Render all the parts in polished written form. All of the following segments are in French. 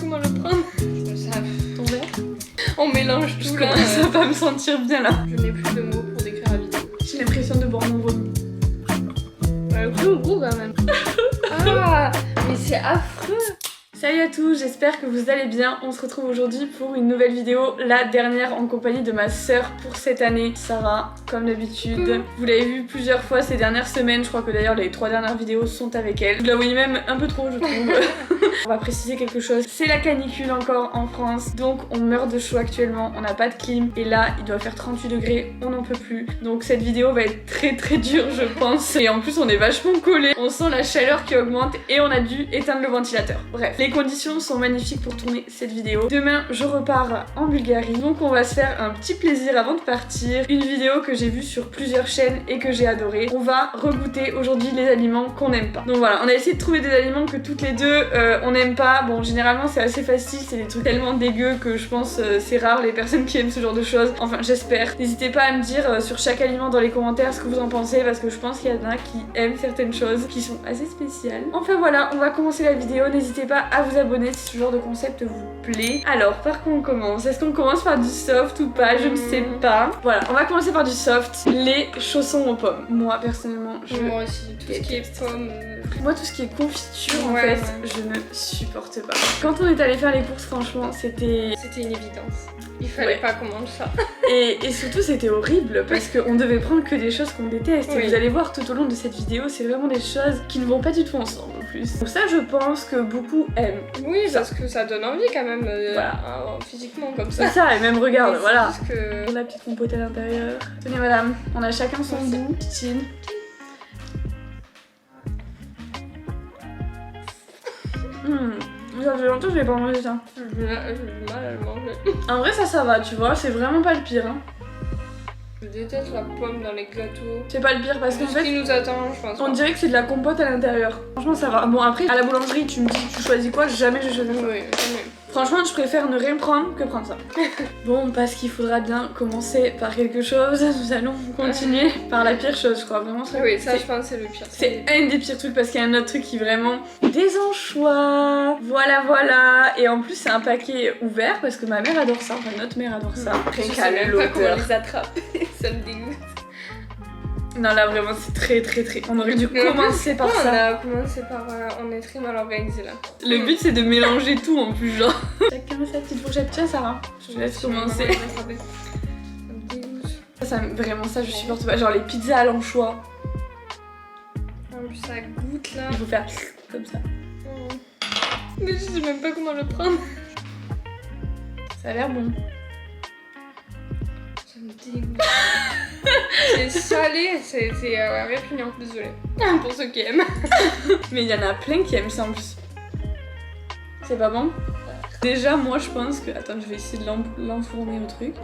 comment le prendre. Ça, Ton verre. on mélange Je tout là. commence à pas me sentir bien là. Je n'ai plus de mots pour décrire la vidéo. J'ai l'impression de boire mon vomi. Le goût quand même. Ah, mais c'est affreux. Salut à tous, j'espère que vous allez bien. On se retrouve aujourd'hui pour une nouvelle vidéo, la dernière en compagnie de ma sœur pour cette année, Sarah, comme d'habitude. Vous l'avez vu plusieurs fois ces dernières semaines, je crois que d'ailleurs les 3 dernières vidéos sont avec elle. Je la voyais même un peu trop, je trouve. On va préciser quelque chose, c'est la canicule encore en France, donc on meurt de chaud actuellement, on n'a pas de clim, et là il doit faire 38 degrés, on n'en peut plus. Donc cette vidéo va être très dure je pense, et en plus on est vachement collés, on sent la chaleur qui augmente et on a dû éteindre le ventilateur. Bref, les conditions sont magnifiques pour tourner cette vidéo. Demain je repars en Bulgarie, donc on va se faire un petit plaisir avant de partir, une vidéo que j'ai vue sur plusieurs chaînes et que j'ai adoré. On va regoûter aujourd'hui les aliments qu'on n'aime pas. Donc voilà, on a essayé de trouver des aliments que toutes les deux on n'aime pas. Bon, généralement c'est assez facile, c'est des trucs tellement dégueux que je pense c'est rare les personnes qui aiment ce genre de choses. Enfin, j'espère. N'hésitez pas à me dire sur chaque aliment dans les commentaires ce que vous en pensez, parce que je pense qu'il y en a qui aiment certaines choses qui sont assez spéciales. Enfin voilà, on va commencer la vidéo. N'hésitez pas à vous abonner si ce genre de concept vous plaît. Alors, par quoi on commence? Est-ce qu'on commence par du soft ou pas? Je ne sais pas. Voilà, on va commencer par du soft. Les chaussons aux pommes. Moi, personnellement, Moi aussi, tout ce qui est pommes. Moi, tout ce qui est confiture, en Ouais, fait, ouais. je ne supporte pas. Quand on est allé faire les courses, franchement, c'était... C'était une évidence. Il fallait pas qu'on mange ça. Et surtout, c'était horrible, parce qu'on devait prendre que des choses qu'on déteste. Oui. Et vous allez voir tout au long de cette vidéo, c'est vraiment des choses qui ne vont pas du tout ensemble, en plus. Donc ça, je pense que beaucoup aiment. Oui, parce que ça donne envie quand même, Voilà. physiquement comme C'est ça. ça, et même, regarde, Mais voilà. c'est juste que... La petite compote à l'intérieur. Tenez, madame, on a chacun son Merci. goût. Tine. Ça fait longtemps que je n'ai pas mangé ça. J'ai du mal à le manger. En vrai, ça va, tu vois, c'est vraiment pas le pire. Hein. Je déteste la pomme dans les gâteaux. C'est pas le pire parce qu'en Ce qui fait, nous attend, je pense. on dirait que c'est de la compote à l'intérieur. Franchement, ça va. Bon, après, à la boulangerie, tu me dis, tu choisis quoi? Jamais je choisis ça. Oui, oui. Franchement, je préfère ne rien prendre que prendre ça. Bon, parce qu'il faudra bien commencer par quelque chose, nous allons continuer par la pire chose, je crois. Vraiment, Oui, ça, je pense que c'est le pire. c'est un des pires trucs parce qu'il y a un autre truc qui est vraiment des anchois. Voilà. Et en plus, c'est un paquet ouvert parce que ma mère adore ça. Enfin, notre mère adore ça. Je Rien sais qu'à même pas comment l'odeur. les attraper. Ça me dégoûte. Non, là, vraiment, c'est très. On aurait dû commencer par On ça. a commencé par... on est très mal organisé là. Le but, c'est de mélanger tout en plus, genre. Chacun sa petite fourchette. Tiens, Sarah, je te laisse commencer. Ça me dégoûte. Vraiment, ça, je supporte pas. Genre les pizzas à l'anchois. En plus, ça goûte là. Il faut faire comme ça. Mais je sais même pas comment le prendre. Ça a l'air bon. Ça me dégoûte. C'est salé, c'est répugnant, désolée. Pour ceux qui aiment. Mais il y en a plein qui aiment ça en plus. C'est pas bon? Déjà, moi, je pense que... Attends, je vais essayer de l'enfourner au truc.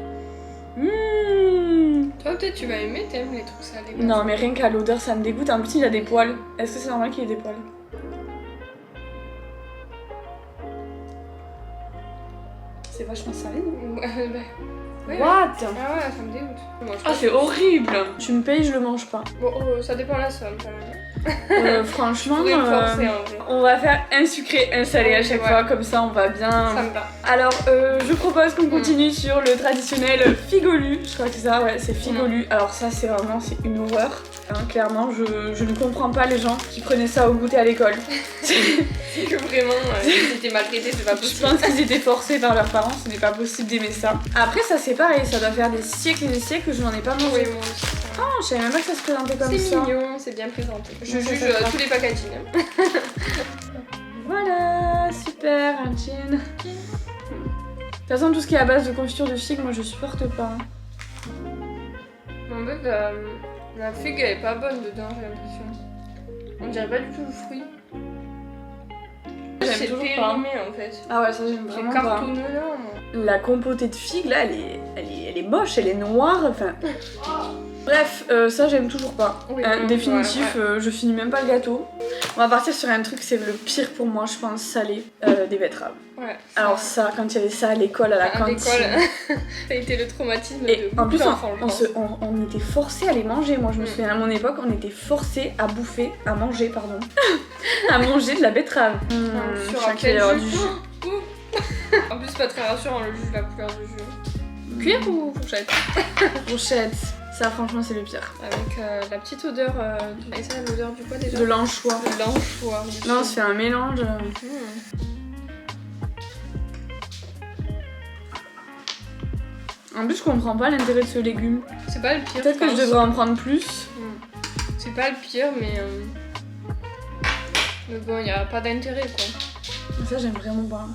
Toi, peut-être tu vas aimer, t'aimes les trucs salés. Non, mais rien qu'à l'odeur, ça me dégoûte. En plus, il a des poils. Est-ce que c'est normal qu'il ait des poils? C'est vachement salé, non? Ouais. What? Ah ouais, ça me dégoûte. Je mange Ah, pas. c'est horrible! Tu me payes, je le mange pas. Bon, ça dépend de la somme quand même. Franchement, Faudrait me forcer en vrai. on va faire un sucré, un salé à chaque Ouais. fois, comme ça on va bien... Ça me va. Alors, je propose qu'on continue sur le traditionnel figolu. Je crois que c'est ça, ouais, c'est figolu. Alors ça, c'est vraiment, c'est une horreur. Hein, clairement, je ne comprends pas les gens qui prenaient ça au goûter à l'école. C'est que vraiment, ils étaient maltraités, c'est pas Je possible. pense qu'ils étaient forcés par leurs parents, ce n'est pas possible d'aimer ça. Après, ça c'est pareil, ça doit faire des siècles et des siècles que je n'en ai pas mangé. Oui, moi aussi. Oh, je savais même pas que ça se présentait comme ça. C'est mignon, c'est bien présenté. Je Ouais, ça, juge ça va. tous les packaging. Voilà, super, un gin. De toute façon, tout ce qui est à base de confiture de figue, moi je supporte pas. En fait, la figue elle est pas bonne dedans, j'ai l'impression. On dirait pas du tout le fruit. J'aime C'est toujours pas. périmé en fait. Ah ouais, ça j'aime C'est vraiment pas. cartonneux là, moi. La compotée de figue là, elle est moche, elle est noire, enfin... Bref, ça j'aime toujours pas. Oui, Définitif, ouais. je finis même pas le gâteau. On va partir sur un truc, c'est le pire pour moi, je pense, salé, des betteraves. Ouais. Alors ça, quand il y avait ça à l'école, à la à cantine... l'école, ça a été le traumatisme Et de en beaucoup plus, d'enfants, je pense. on était forcés à les manger. Moi, je me souviens à mon époque, on était forcés à manger, à manger de la betterave. Sur je crois un qu'il va y quel avoir jus. du jus. En plus, c'est pas très rassurant le jus, la couleur du jus. Cuir ou fourchette? Fourchette. Ça, franchement, c'est le pire. Avec la petite odeur. Et ça, l'odeur du quoi déjà? De l'anchois. De l'anchois. Là, on se fait un mélange. En plus, je comprends pas l'intérêt de ce légume. C'est pas le pire. Peut-être que je devrais en prendre plus. C'est pas le pire, mais bon, y a pas d'intérêt quoi. Ça, j'aime vraiment pas.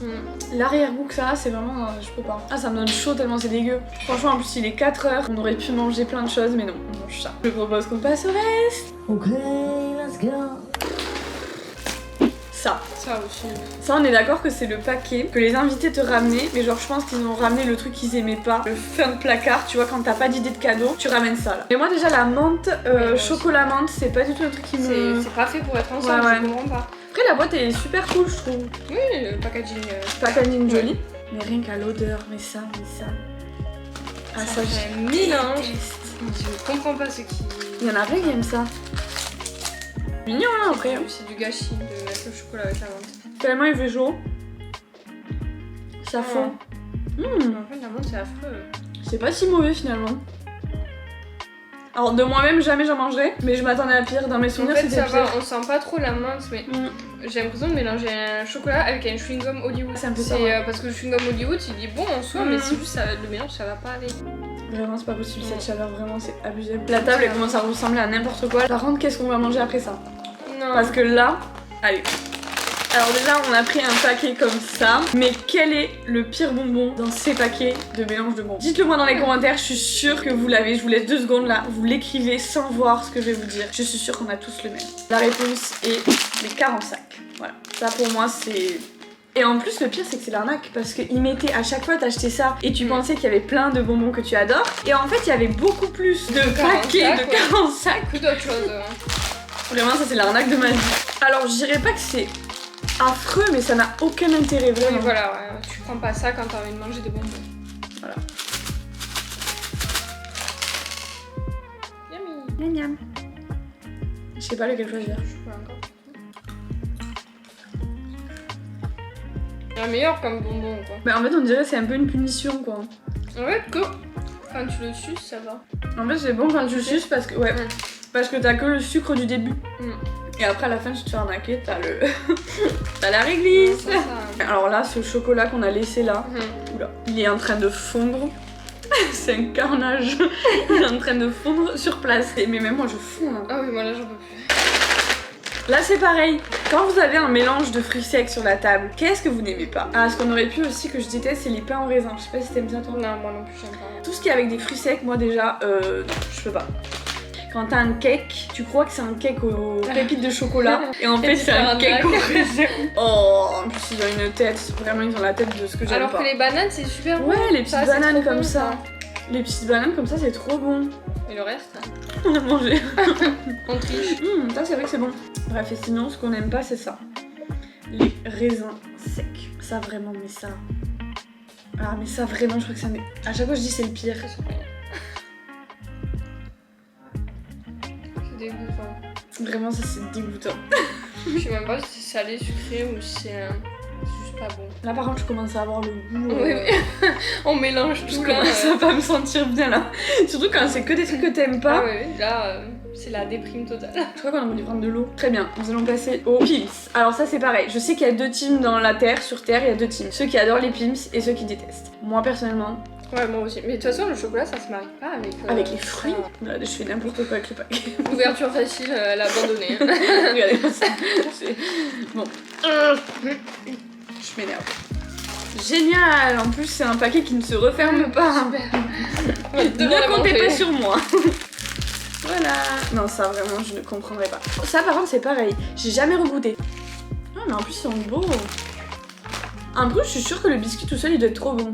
L'arrière-goût que ça a, c'est vraiment. Je peux pas. Ah, ça me donne chaud tellement c'est dégueu. Franchement, en plus, il est 4 heures. On aurait pu manger plein de choses, mais non, on mange ça. Je propose qu'on passe au reste. Ok, let's go. Ça. Ça aussi. Ça, on est d'accord que c'est le paquet que les invités te ramenaient, mais genre je pense qu'ils ont ramené le truc qu'ils aimaient pas, le fin de placard, tu vois, quand t'as pas d'idée de cadeau, tu ramènes ça là. Et moi déjà la menthe, chocolat menthe, c'est pas du tout un truc qui me... C'est pas fait pour être ensemble, Ouais. je comprends pas. Après la boîte elle est super cool je trouve. Oui, le packaging. Packaging joli. Mais rien qu'à l'odeur, mais ça. Ah ça fait un mélange. Je comprends pas ce qui... Il y en a plein qui aiment ça. Mignon hein après. C'est du gâchis de mettre le chocolat avec la menthe. Tellement il fait chaud. Ça fond. En fait la menthe c'est affreux. C'est pas si mauvais finalement. Alors de moi-même jamais j'en mangerai, mais je m'attendais à pire. Dans mes En souvenirs fait c'était ça pire. va, on sent pas trop la menthe, mais j'ai l'impression de mélanger un chocolat avec un chewing-gum Hollywood. C'est un peu ça. Parce que le chewing-gum Hollywood il est bon en soi, mais c'est juste le mélange ça va pas aller. Vraiment c'est pas possible cette chaleur, vraiment c'est abusé. La table elle commence à ressembler à n'importe quoi. Par contre qu'est-ce qu'on va manger après ça? Non. Parce que là, allez. Alors déjà on a pris un paquet comme ça, mais quel est le pire bonbon dans ces paquets de mélange de bonbons? Dites-le moi dans les commentaires, je suis sûre que vous l'avez, je vous laisse 2 secondes là, vous l'écrivez sans voir ce que je vais vous dire. Je suis sûre qu'on a tous le même. La réponse est les 45. Voilà, ça pour moi c'est... Et en plus le pire c'est que c'est l'arnaque parce qu'ils mettaient à chaque fois t'achetais ça et tu pensais qu'il y avait plein de bonbons que tu adores et en fait il y avait beaucoup plus de paquets de 45. Beaucoup d'autres choses. Vraiment ça c'est l'arnaque de ma vie. Alors je dirais pas que c'est affreux mais ça n'a aucun intérêt vraiment. Oui voilà, ouais. Tu prends pas ça quand t'as envie de manger des bonbons. Voilà. Yummy. Miam miam. Je sais pas lequel choisir. Je peux encore. La meilleure comme bonbon quoi. Bah en fait on dirait que c'est un peu une punition quoi. En fait que quand tu le suces ça va. En fait c'est bon quand tu suces parce que parce que t'as que le sucre du début. Et après à la fin tu te fais arnaquer, t'as le t'as la réglisse. C'est ça. Alors là ce chocolat qu'on a laissé là, oula, il est en train de fondre. C'est un carnage. Il est en train de fondre sur place. Mais même moi je fonds là. Ah oui moi là j'en peux plus. Là c'est pareil, quand vous avez un mélange de fruits secs sur la table, qu'est-ce que vous n'aimez pas? Ah, ce qu'on aurait pu aussi que je déteste c'est les pains au raisin, je sais pas si t'aimes ça toi. Non moi non plus j'aime pas. Tout ce qui est avec des fruits secs, moi déjà, non, je peux pas. Quand t'as un cake, tu crois que c'est un cake aux pépites de chocolat et en fait c'est un cake au raisin. Oh, en plus ils ont une tête, vraiment ils ont la tête de ce que j'aime Alors pas. que les bananes c'est super bon. Ouais, les petites Ça, c'est bananes trop comme bon, ça. Les petites bananes comme ça c'est trop bon. Et le reste On a mangé. on triche. Ça c'est vrai que c'est bon. Bref, et sinon ce qu'on aime pas c'est ça. Les raisins secs. Ça vraiment, mais ça... Ah mais ça vraiment je crois que ça met... À chaque fois je dis c'est le pire. C'est dégoûtant. Vraiment ça c'est dégoûtant. Je sais même pas si c'est salé, sucré ou si c'est juste pas bon. Là par contre je commence à avoir le goût. Oui. On mélange Je tout là. commence à pas me sentir bien là. Surtout quand c'est que des trucs que t'aimes pas. Ah oui, là c'est la déprime totale. Je crois qu'on aurait dû prendre de l'eau. Très bien, nous allons passer aux Pim's. Alors ça c'est pareil, je sais qu'il y a 2 teams dans la terre, sur terre il y a 2 teams. Ceux qui adorent les Pim's et ceux qui détestent. Moi personnellement... Ouais moi aussi. Mais de toute façon le chocolat ça se marie pas avec... avec les fruits ça. Là, je fais n'importe quoi avec le paquet. Ouverture facile, elle a abandonné. Regardez ça. Bon. Je m'énerve. Génial. En plus c'est un paquet qui ne se referme pas. Ne comptez pas sur moi. Voilà. Non ça vraiment je ne comprendrais pas. Ça par contre c'est pareil. J'ai jamais regoûté. Ah mais en plus ils sont beaux. En plus je suis sûre que le biscuit tout seul il doit être trop bon.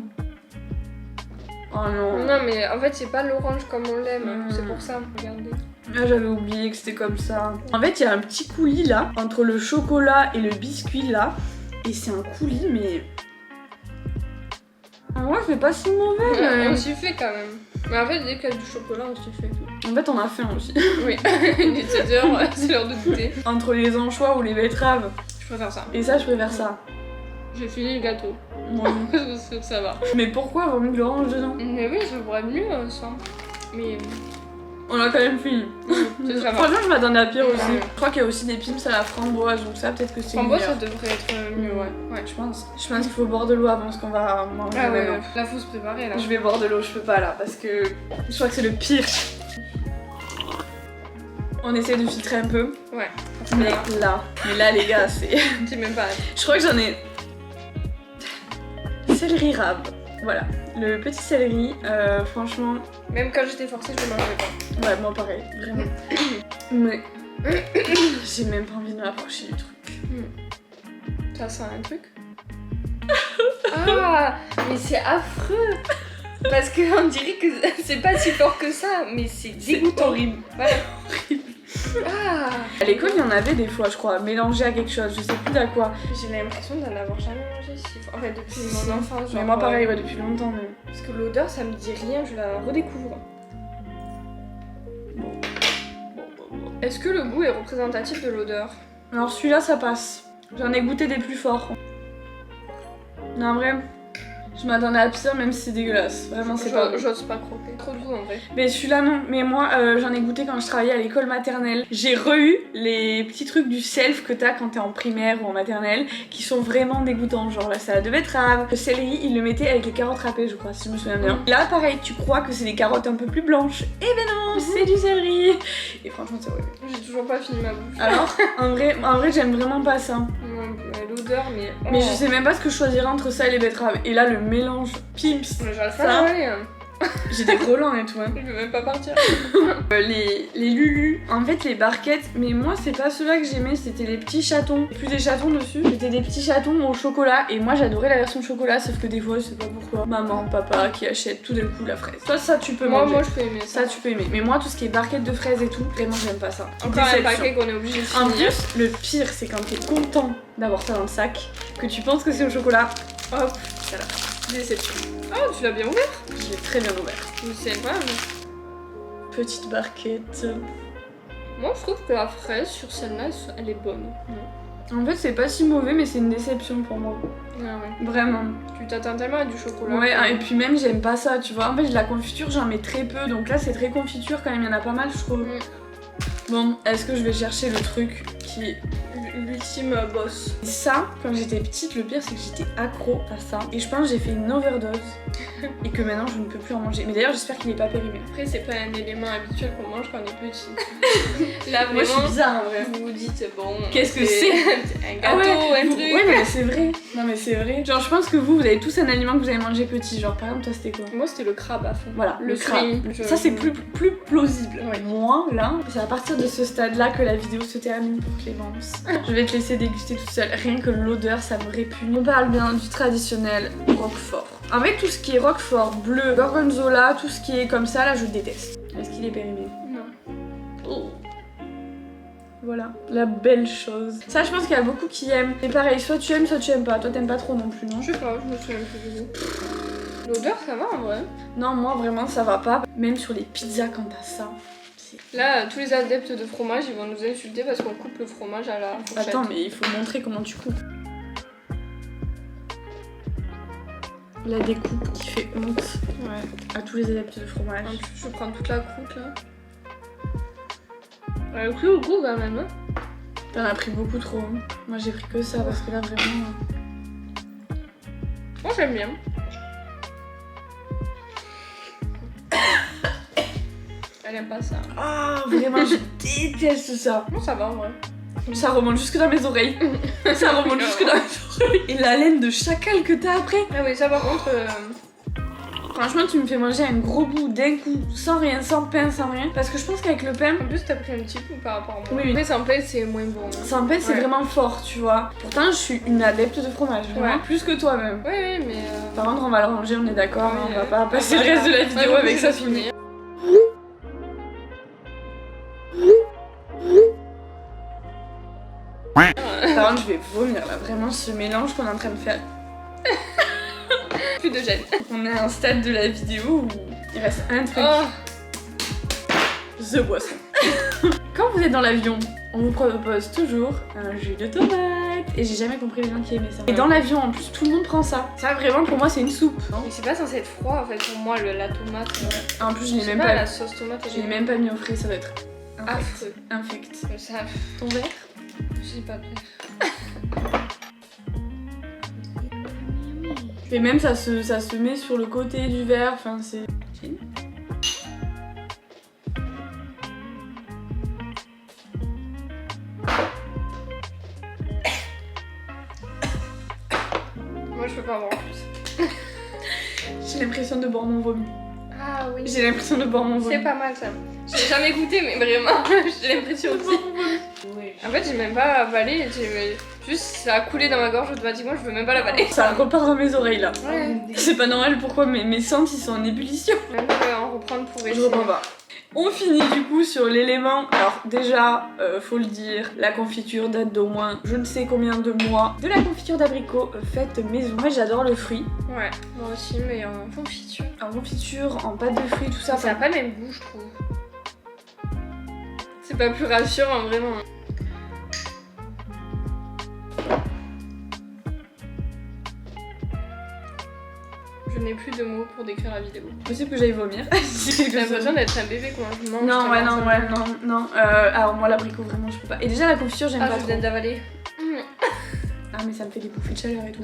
Oh non. Non mais en fait c'est pas l'orange comme on l'aime, c'est pour ça, regardez. Ah j'avais oublié que c'était comme ça. En fait il y a un petit coulis là, entre le chocolat et le biscuit là. Et c'est un coulis mais... Ouais c'est pas si mauvais mais... On s'y fait quand même. Mais en fait dès qu'il y a du chocolat on s'y fait. En fait on a faim aussi. Oui, il est 7h, c'est l'heure de goûter. Entre les anchois ou les betteraves. Je préfère ça. Et ça je préfère ça. J'ai fini le gâteau. Moi. Parce que ça va. Mais pourquoi avoir mis de l'orange dedans? Mais oui, ça pourrait être mieux ça. Mais On a quand même fini. c'est ça va. Franchement, je m'attendais à pire Ouais. aussi. Je crois qu'il y a aussi des pims à la framboise, donc ça, peut-être que c'est En bois, meilleur. ça devrait être mieux, ouais. Je pense. Je pense qu'il faut boire de l'eau avant ce qu'on va manger. Ah ouais, maintenant. là faut se préparer là. Je vais boire de l'eau, je peux pas là, parce que je crois que c'est le pire. On essaie de filtrer un peu, Ouais. mais là les gars, c'est... Dis même pas. Je crois que j'en ai... Céleri rave. Voilà, le petit céleri, franchement... Même quand j'étais forcée, je le mangeais pas. Ouais, moi pareil, vraiment. Mais... J'ai même pas envie de m'approcher du truc. Ça sent un truc. Ah, mais c'est affreux. Parce qu'on dirait que c'est pas si fort que ça, mais c'est dégoûtant. horrible. Voilà. Ah, À l'école, il y en avait des fois, je crois, mélangé à quelque chose, je sais plus à quoi. j'ai l'impression d'en avoir jamais mangé si fort. En fait, depuis Si. mon enfance. Mais genre, moi pareil, ouais, depuis longtemps même. Parce que l'odeur, ça me dit rien, je la redécouvre. Est-ce que le goût est représentatif de l'odeur? Alors celui-là, ça passe. J'en ai goûté des plus forts. Non, en vrai, je m'attendais à pire, même si c'est dégueulasse. Vraiment, c'est pas bon. J'ose pas croquer. Trop doux en vrai. Mais celui-là, non. Mais moi, j'en ai goûté quand je travaillais à l'école maternelle. J'ai re-eu les petits trucs du self que t'as quand t'es en primaire ou en maternelle, qui sont vraiment dégoûtants. Genre la salade de betterave. Le céleri, ils le mettaient avec les carottes râpées, je crois, si je me souviens bien. Là, pareil, tu crois que c'est des carottes un peu plus blanches. Eh ben non, c'est du céleri. Et franchement, c'est horrible. J'ai toujours pas fini ma bouche. Alors, en vrai, j'aime vraiment pas ça. Non, l'odeur, mais. Mais je sais même pas ce que je choisirais entre ça et les betteraves. Et là, le mélange pimps, Mais j'arrive Ça. pas à avaler, hein. j'ai des relents et tout. Hein. Je veux même pas partir. Les Lulu, en fait, les barquettes, mais moi, c'est pas ceux-là que j'aimais, c'était les petits chatons. Plus des chatons dessus, c'était des petits chatons au chocolat. Et moi, j'adorais la version chocolat, sauf que des fois, je sais pas pourquoi, maman, papa qui achètent tout d'un coup la fraise. Toi, ça, tu peux manger. Moi, je peux aimer ça. Ça, tu peux aimer. Mais moi, tout ce qui est barquettes de fraises et tout, vraiment, j'aime pas ça. Encore un Déception. paquet qu'on est obligé de En finir. plus, le pire, c'est quand t'es content d'avoir ça dans le sac, que tu penses que c'est au chocolat, hop, ça là. Déception. Oh, tu l'as bien ouvert. Je l'ai très bien ouvert. Mais c'est incroyable. Petite barquette. Moi, je trouve que la fraise sur celle-là, elle est bonne. En fait, c'est pas si mauvais, mais c'est une déception pour moi. Ah ouais. Vraiment. Tu t'attends tellement à du chocolat. Ouais, et puis même, j'aime pas ça, tu vois. En fait, de la confiture, j'en mets très peu, donc là, c'est très confiture quand même, il y en a pas mal, je trouve. Bon, est-ce que je vais chercher le truc qui est L'ultime boss. ça, quand j'étais petite, le pire c'est que j'étais accro à ça. Et je pense que j'ai fait une overdose. Et que maintenant je ne peux plus en manger. Mais d'ailleurs j'espère qu'il est pas périmé. Après, c'est pas un élément habituel qu'on mange quand on est petit. Là, Moi je suis vraiment, bizarre en vrai. vous vous dites, bon. Qu'est-ce que c'est Un gâteau, Ah ouais, un vous- truc. Ouais mais c'est vrai. Non mais c'est vrai. Genre je pense que vous avez tous un aliment que vous avez mangé petit. Genre par exemple toi c'était quoi? Moi, c'était le crabe à fond. Voilà, le crabe. surimi. Ça c'est plus plausible. Ouais. Moi là, c'est à partir de ce stade là que la vidéo se termine pour Clémence. Je vais te laisser déguster toute seule. Rien que l'odeur ça me répugne. On parle bien du traditionnel Roquefort. En fait tout ce qui est Roquefort, bleu, gorgonzola, tout ce qui est comme ça là je déteste. Est-ce qu'il est périmé? Non. Oh. Voilà, la belle chose. Ça je pense qu'il y a beaucoup qui aiment. Et pareil, soit tu aimes pas. Toi t'aimes pas trop non plus, non? Je sais pas, je me souviens plus du goût. L'odeur, ça va en vrai. Non, moi vraiment ça va pas. Même sur les pizzas quand t'as ça. c'est- Là, tous les adeptes de fromage, ils vont nous insulter parce qu'on coupe le fromage à la fourchette. Attends, mais il faut montrer comment tu coupes. La découpe qui fait honte Ouais. à tous les adeptes de fromage. En plus, je prends toute la croûte là. Elle a pris au goût quand même, hein. T'en as pris beaucoup trop. Hein. Moi j'ai pris que ça parce que là vraiment. Moi, j'aime bien. Elle aime pas ça. Ah, vraiment, je déteste ça. Moi, ça va en vrai. Ça remonte jusque dans mes oreilles. Ça remonte jusque dans mes oreilles. Et la laine de chacal que t'as après. Ah oui, ça par contre. Franchement, tu me fais manger un gros bout d'un coup, sans rien, sans pain, sans rien. Parce que je pense qu'avec le pain, En plus, t'as pris un petit coup par rapport à moi. Oui, oui. Après, sans pain, c'est moins bon. sans pain, c'est Ouais. vraiment fort, tu vois. Pourtant, je suis une adepte de fromage, vraiment. Ouais. Plus que toi-même. Oui, oui, mais. Par contre, on va le ranger, on est d'accord. Oui, hein, on va pas on passer va le reste de la pas- vidéo Ouais, avec ça je vais fini. finir. Par contre, je vais vomir là, vraiment ce mélange qu'on est en train de faire. Plus de gêne. On est à un stade de la vidéo où il reste un truc. Oh, The boisson. Quand vous êtes dans l'avion, on vous propose toujours un jus de tomate. et j'ai jamais compris les gens qui aimaient ça. Et dans l'avion en plus tout le monde prend ça. Ça vraiment pour moi c'est une soupe. Mais c'est pas censé être froid en fait pour moi la tomate. En plus je Je l'ai sais même pas, pas, la sauce tomate. je l'ai même pas mis au frais, ça doit être affreux. infect. Ça, Ton verre? je sais pas de verre. Et même ça se met sur le côté du verre, enfin c'est... Moi je peux pas boire en plus. J'ai l'impression de boire mon vomi. Ah oui. J'ai l'impression de boire mon vomi. C'est pas mal ça. Je l'ai jamais goûté mais vraiment j'ai l'impression aussi. En fait j'ai même pas avalé, juste ça a coulé dans ma gorge automatiquement, je veux même pas l'avaler. Ça repart dans mes oreilles là. Ouais. C'est pas normal, pourquoi mes sens ils sont en ébullition. Même en reprendre pour Je essayer. reprends pas. On finit du coup sur l'élément. Alors déjà, faut le dire, la confiture date d'au moins je ne sais combien de mois. De la confiture d'abricot faite maison. Moi j'adore le fruit. Ouais, moi aussi mais en confiture. En confiture, en pâte de fruits, tout ça. Ça a pas le même goût je trouve. C'est pas plus rassurant vraiment. Je n'ai plus de mots pour décrire la vidéo. Possible que j'aille vomir. J'ai l'impression d'être un bébé quand je mange. Non, ouais, non. Alors moi l'abricot vraiment je peux pas. Et déjà la confiture j'aime Ah, pas je trop. viens d'avaler. Ah mais ça me fait des bouffées de chaleur et tout.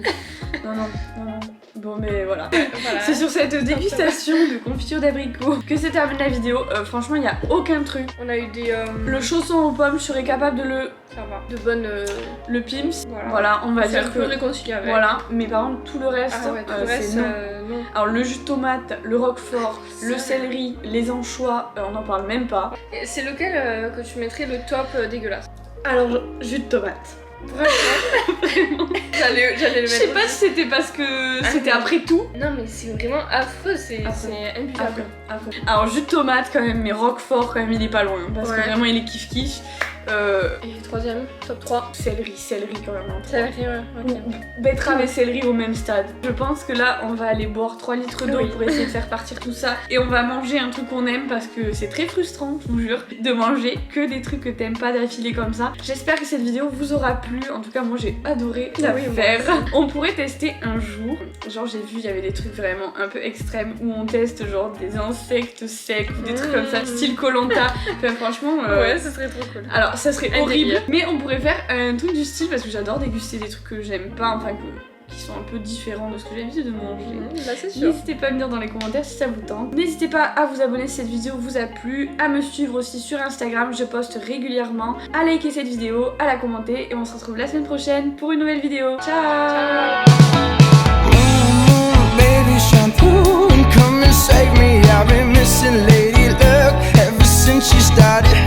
non. Bon mais voilà. Voilà. C'est sur cette dégustation de confiture d'abricot que se termine la vidéo. Franchement il y a aucun truc. On a eu des. Le chausson aux pommes, je serais capable de le... Ça va. De bonnes. Le Pims. Voilà. Voilà, on va C'est un dire peu que... réconcilié avec. Voilà, mais par contre tout le reste, Ah ouais, tout le c'est reste, non. non. Alors le jus de tomate, le roquefort, le céleri, les anchois, on n'en parle même pas. Et c'est lequel que tu mettrais le top dégueulasse? Alors jus de tomate. Vraiment. J'allais le mettre. Je sais pas si c'était parce que c'était après tout. Non mais c'est vraiment affreux, c'est imbuvable. Après. Alors jus de tomate quand même, mais roquefort quand même il est pas loin, parce que Ouais. vraiment il est kiff. Et troisième, top 3. Céleri quand même. En C'est vrai, ouais. Ok. Betterave et céleri au même stade. Je pense que là on va aller boire 3 litres d'eau Oui. pour essayer de faire partir tout ça. Et on va manger un truc qu'on aime parce que c'est très frustrant, je vous jure, de manger que des trucs que t'aimes pas d'affilée comme ça. J'espère que cette vidéo vous aura plu. En tout cas moi j'ai adoré la faire. On pourrait tester un jour. Genre j'ai vu il y avait des trucs vraiment un peu extrêmes où on teste genre des insectes secs ou des trucs comme ça, style Koh-Lanta. Enfin franchement... Ouais, ce serait trop cool. Alors ça serait Un horrible, délire. mais on pourrait faire un truc du style parce que j'adore déguster des trucs que j'aime pas, enfin qui sont un peu différents de ce que j'ai l'habitude de manger. Bah c'est sûr. N'hésitez pas à me dire dans les commentaires si ça vous tente. N'hésitez pas à vous abonner si cette vidéo vous a plu, à me suivre aussi sur Instagram, je poste régulièrement, à liker cette vidéo, à la commenter et on se retrouve la semaine prochaine pour une nouvelle vidéo. Ciao. Baby shampoo and come and save me. I've been missing lady luck ever since you started